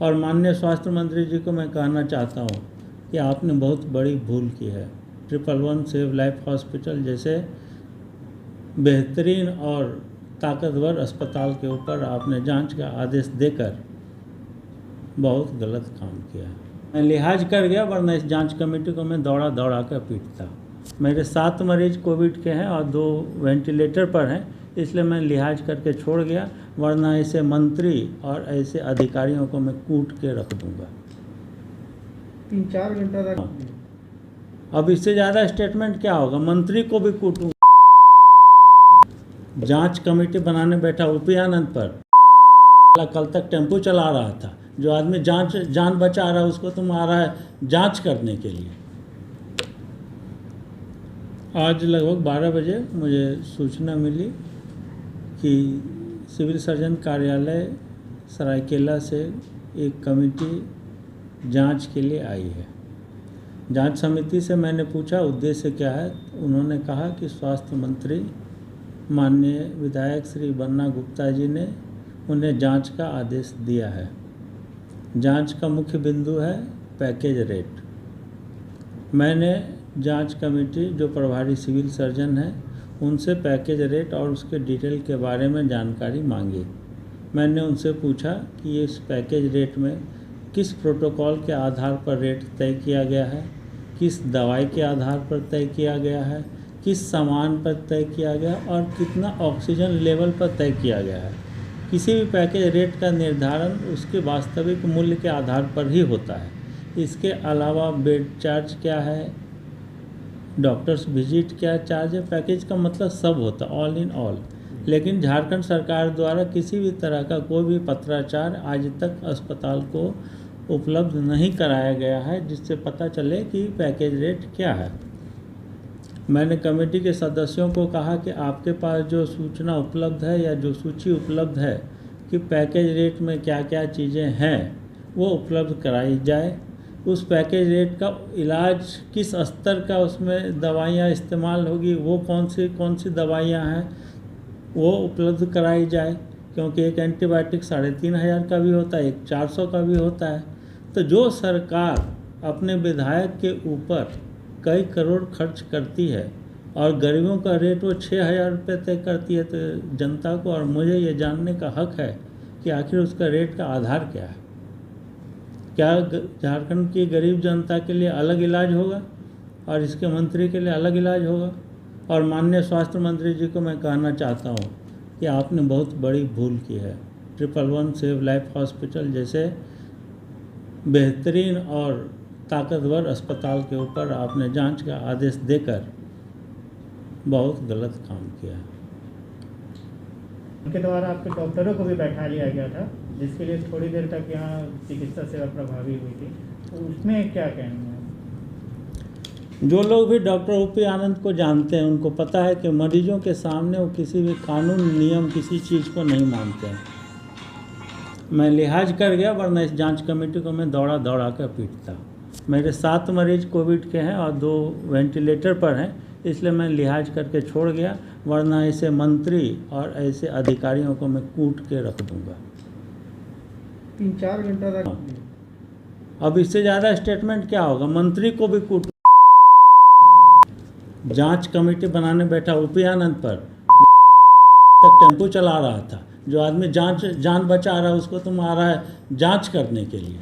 और माननीय स्वास्थ्य मंत्री जी को मैं कहना चाहता हूँ कि आपने बहुत बड़ी भूल की है। 111 सेव लाइफ हॉस्पिटल जैसे बेहतरीन और ताकतवर अस्पताल के ऊपर आपने जांच का आदेश देकर बहुत गलत काम किया। मैं लिहाज कर गया, वरना इस जांच कमेटी को मैं दौड़ा दौड़ा कर पीटता। मेरे 7 मरीज कोविड के हैं और 2 वेंटिलेटर पर हैं, इसलिए मैं लिहाज करके छोड़ गया, वरना ऐसे मंत्री और ऐसे अधिकारियों को मैं कूट के रख दूंगा। 3-4 घंटा तक। अब इससे ज़्यादा स्टेटमेंट क्या होगा? मंत्री को भी कूटूंगा। जांच कमेटी बनाने बैठा ओपी आनंद पर कल तक टेम्पो चला रहा था, जो आदमी जान बचा रहा है उसको तुम आ रहा है जांच करने के लिए। आज लगभग 12 बजे मुझे सूचना मिली कि सिविल सर्जन कार्यालय सरायकेला से एक कमेटी जांच के लिए आई है। जांच समिति से मैंने पूछा उद्देश्य क्या है। उन्होंने कहा कि स्वास्थ्य मंत्री माननीय विधायक श्री बन्ना गुप्ता जी ने उन्हें जांच का आदेश दिया है। जांच का मुख्य बिंदु है पैकेज रेट। मैंने जांच कमेटी जो प्रभारी सिविल सर्जन है उनसे पैकेज रेट और उसके डिटेल के बारे में जानकारी मांगी। मैंने उनसे पूछा कि इस पैकेज रेट में किस प्रोटोकॉल के आधार पर रेट तय किया गया है, किस दवाई के आधार पर तय किया गया है, किस सामान पर तय किया गया और कितना ऑक्सीजन लेवल पर तय किया गया है। किसी भी पैकेज रेट का निर्धारण उसके वास्तविक मूल्य के आधार पर ही होता है। इसके अलावा बेड चार्ज क्या है, डॉक्टर्स विजिट क्या चार्ज है, पैकेज का मतलब सब होता है, ऑल इन ऑल। लेकिन झारखंड सरकार द्वारा किसी भी तरह का कोई भी पत्राचार आज तक अस्पताल को उपलब्ध नहीं कराया गया है जिससे पता चले कि पैकेज रेट क्या है। मैंने कमेटी के सदस्यों को कहा कि आपके पास जो सूचना उपलब्ध है या जो सूची उपलब्ध है कि पैकेज रेट में क्या क्या चीज़ें हैं वो उपलब्ध कराई जाए। उस पैकेज रेट का इलाज किस स्तर का उसमें दवाइयाँ इस्तेमाल होगी, वो कौन सी दवाइयाँ हैं वो उपलब्ध कराई जाए, क्योंकि एक एंटीबायोटिक 3500 का भी होता है, एक 400 का भी होता है। तो जो सरकार अपने विधायक के ऊपर कई करोड़ खर्च करती है और गरीबों का रेट वो 6000 रुपये तय करती है, तो जनता को और मुझे ये जानने का हक है कि आखिर उसका रेट का आधार क्या है। क्या झारखंड की गरीब जनता के लिए अलग इलाज होगा और इसके मंत्री के लिए अलग इलाज होगा? और माननीय स्वास्थ्य मंत्री जी को मैं कहना चाहता हूँ कि आपने बहुत बड़ी भूल की है। 111 सेव लाइफ हॉस्पिटल जैसे बेहतरीन और ताकतवर अस्पताल के ऊपर आपने जांच का आदेश देकर बहुत गलत काम किया। उनके द्वारा आपके डॉक्टरों को भी बैठा लिया गया था जिसके लिए थोड़ी देर तक यहाँ चिकित्सा सेवा प्रभावी हुई थी, तो उसमें क्या कहना है? जो लोग भी डॉक्टर ओपी आनंद को जानते हैं उनको पता है कि मरीजों के सामने वो किसी भी कानून नियम किसी चीज़ को नहीं मानते हैं। मैं लिहाज कर गया, वरना इस जांच कमेटी को मैं दौड़ा दौड़ा कर पीटता। मेरे 7 मरीज कोविड के हैं और 2 वेंटिलेटर पर हैं, इसलिए मैं लिहाज करके छोड़ गया, वरना ऐसे मंत्री और ऐसे अधिकारियों को मैं कूट के रख दूंगा। 3-4 घंटा तक। अब इससे ज़्यादा स्टेटमेंट क्या होगा? मंत्री को भी कूट। जांच कमेटी बनाने बैठा ओपी आनंद पर तक टेम्पो चला रहा था, जो आदमी जान बचा रहा है उसको तुम आ रहा है जांच करने के लिए।